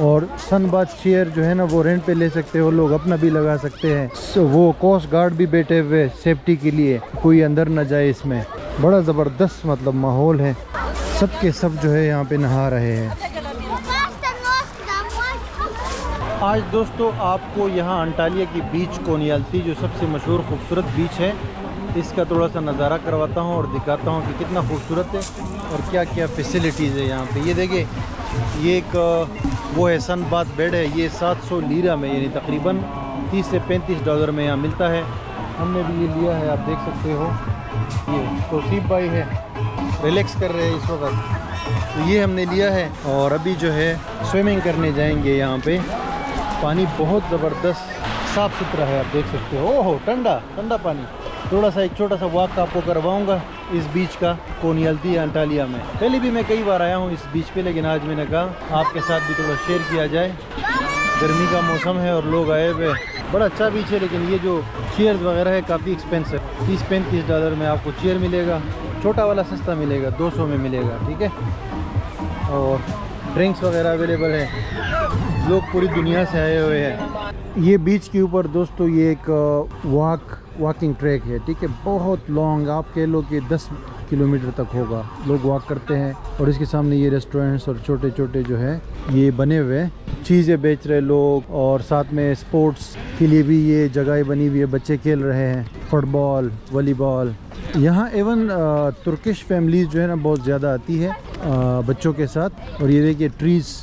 और sunbath chair जो है ना वो रेंट पे ले सकते हो लोग, अपना भी लगा सकते हैं। वो कोस्ट गार्ड भी बैठे हुए सेफ्टी के लिए, कोई अंदर ना जाए इसमें। बड़ा ज़बरदस्त मतलब माहौल है, सब के सब जो है यहाँ पे नहा रहे हैं। आज दोस्तों आपको यहाँ अंटालिया की बीच कोनियाल्टी जो सबसे मशहूर खूबसूरत बीच है, इसका थोड़ा सा नज़ारा करवाता हूँ और दिखाता हूँ कि कितना खूबसूरत है और क्या क्या फैसिलिटीज़ है यहाँ पे। ये देखिए, ये एक वो है सनबाथ बेड है, ये 700 लीरा में यानी तकरीबन 30 से 35 डॉलर में यहाँ मिलता है। हमने भी ये लिया है, आप देख सकते हो। ये तौसीफ भाई है, रिलैक्स कर रहे हैं इस वक्त, तो ये हमने लिया है। और अभी जो है स्विमिंग करने जाएंगे यहाँ पे। पानी बहुत ज़बरदस्त साफ़ सुथरा है, आप देख सकते हो। ओहो, ठंडा ठंडा पानी। थोड़ा सा एक छोटा सा वॉक आपको करवाऊंगा इस बीच का, कोनियाल्टी अंटालिया में। पहले भी मैं कई बार आया हूँ इस बीच पे, लेकिन आज मैंने कहा आपके साथ भी थोड़ा शेयर किया जाए। गर्मी का मौसम है और लोग आए हुए, बड़ा अच्छा बीच है। लेकिन ये जो चेयर्स वगैरह है काफ़ी एक्सपेंसिव, 30-35 डॉलर में आपको चेयर मिलेगा। छोटा वाला सस्ता मिलेगा, 200 में मिलेगा, ठीक है। और ड्रिंक्स वगैरह अवेलेबल है। लोग पूरी दुनिया से आए हुए हैं। ये बीच के ऊपर दोस्तों ये एक वॉकिंग ट्रैक है, ठीक है। बहुत लॉन्ग, आप कह लो कि 10 किलोमीटर तक होगा। लोग वॉक करते हैं और इसके सामने ये रेस्टोरेंट्स और छोटे छोटे जो है ये बने हुए चीज़ें बेच रहे लोग। और साथ में स्पोर्ट्स के लिए भी ये जगह बनी हुई है, बच्चे खेल रहे हैं फुटबॉल, वॉलीबॉल। यहाँ एवन तुर्किश फैमिलीज जो है ना बहुत ज़्यादा आती है बच्चों के साथ। और ये देखिए ट्रीज़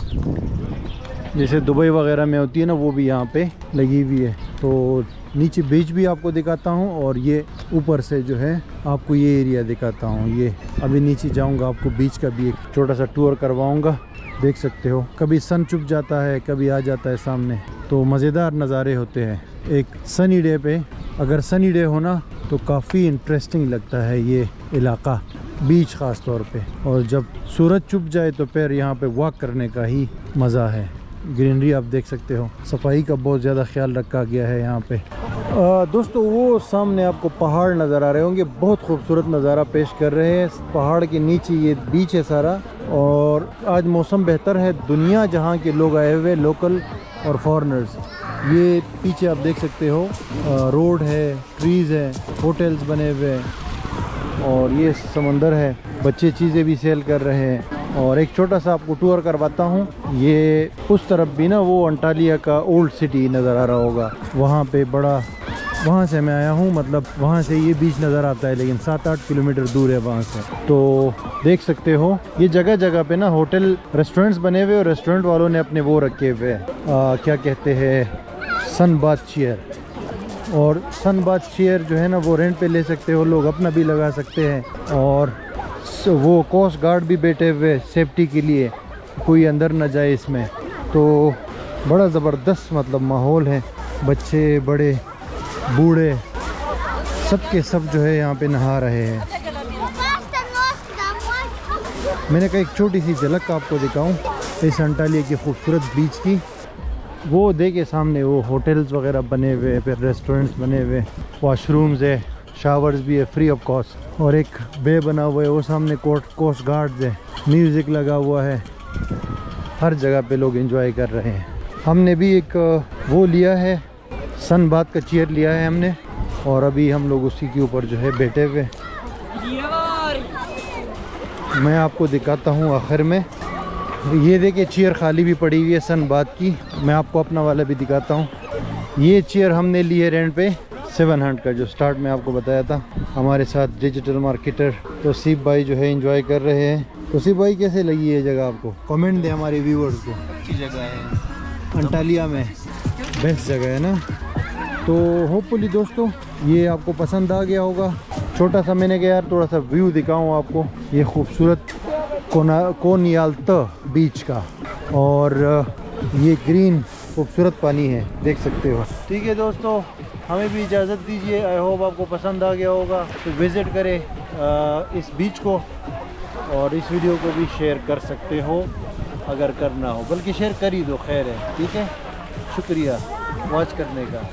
जैसे दुबई वगैरह में होती है ना, वो भी यहाँ पे लगी हुई है। तो नीचे बीच भी आपको दिखाता हूँ और ये ऊपर से जो है आपको ये एरिया दिखाता हूँ। ये अभी नीचे जाऊँगा, आपको बीच का भी एक छोटा सा टूर करवाऊँगा। देख सकते हो, कभी सन छुप जाता है, कभी आ जाता है सामने, तो मज़ेदार नज़ारे होते हैं। एक सनी डे पे, अगर सनी डे हो ना तो काफ़ी इंटरेस्टिंग लगता है ये इलाका, बीच ख़ास तौर पे। और जब सूरज छुप जाए तो फिर यहाँ पे वॉक करने का ही मज़ा है। ग्रीनरी आप देख सकते हो, सफाई का बहुत ज़्यादा ख्याल रखा गया है यहाँ पे। दोस्तों वो सामने आपको पहाड़ नज़र आ रहे होंगे, बहुत खूबसूरत नज़ारा पेश कर रहे हैं। पहाड़ के नीचे ये बीच है सारा। और आज मौसम बेहतर है, दुनिया जहाँ के लोग आए हुए, लोकल और फॉरेनर्स। ये पीछे आप देख सकते हो रोड है, ट्रीज़ है, होटल्स बने हुए हैं और ये समंदर है। बच्चे चीज़ें भी सेल कर रहे हैं। और एक छोटा सा आपको टूर करवाता हूँ। ये उस तरफ भी ना वो अंटालिया का ओल्ड सिटी नज़र आ रहा होगा, वहाँ पे बड़ा, वहाँ से मैं आया हूँ, मतलब वहाँ से ये बीच नज़र आता है, लेकिन 7-8 किलोमीटर दूर है वहाँ से। तो देख सकते हो ये जगह जगह पे ना होटल, रेस्टोरेंट्स बने हुए और रेस्टोरेंट वालों ने अपने वो रखे हुए क्या कहते हैं, सनबाथ चेयर। और सनबाथ चेयर जो है ना वो रेंट पे ले सकते हो लोग, अपना भी लगा सकते हैं। और वो कोस्ट गार्ड भी बैठे हुए सेफ्टी के लिए, कोई अंदर ना जाए इसमें। तो बड़ा ज़बरदस्त मतलब माहौल है, बच्चे बड़े बूढ़े सब के सब जो है यहाँ पे नहा रहे हैं। मैंने कहा एक छोटी सी झलक आपको दिखाऊं इस अंटालिया की खूबसूरत बीच की। वो देखे सामने वो होटल्स वगैरह बने हुए, फिर रेस्टोरेंट्स बने हुए, वॉशरूम्स है, शावर्स भी है फ्री ऑफ कॉस्ट। और एक बे बना हुआ है, वो सामने कोस्ट गार्ड्स है, म्यूज़िक लगा हुआ है, हर जगह पे लोग एंजॉय कर रहे हैं। हमने भी एक वो लिया है, सन बाथ का चेयर लिया है हमने, और अभी हम लोग उसी के ऊपर जो है बैठे हुए। मैं आपको दिखाता हूँ आखिर में। ये देखिए चेयर खाली भी पड़ी हुई है सन बाथ की। मैं आपको अपना वाला भी दिखाता हूँ। ये चेयर हमने ली है रेंट पे 700 का, जो स्टार्ट में आपको बताया था। हमारे साथ डिजिटल मार्केटर तौसीफ भाई जो है एंजॉय कर रहे हैं। तौसीफ भाई कैसे लगी ये जगह आपको? कमेंट दें हमारे व्यूअर्स को। अच्छी जगह है, अंटालिया में बेस्ट जगह है ना। तो होपफुली दोस्तों ये आपको पसंद आ गया होगा। छोटा सा मैंने कहा यार थोड़ा सा व्यू दिखाऊं आपको, ये खूबसूरत कोनियाल्टी बीच का। और ये ग्रीन खूबसूरत पानी है, देख सकते हो। ठीक है दोस्तों, हमें भी इजाज़त दीजिए। आई होप आपको पसंद आ गया होगा, तो विज़िट करें इस बीच को, और इस वीडियो को भी शेयर कर सकते हो अगर करना हो, बल्कि शेयर कर ही दो, खैर है। ठीक है, शुक्रिया वॉच करने का।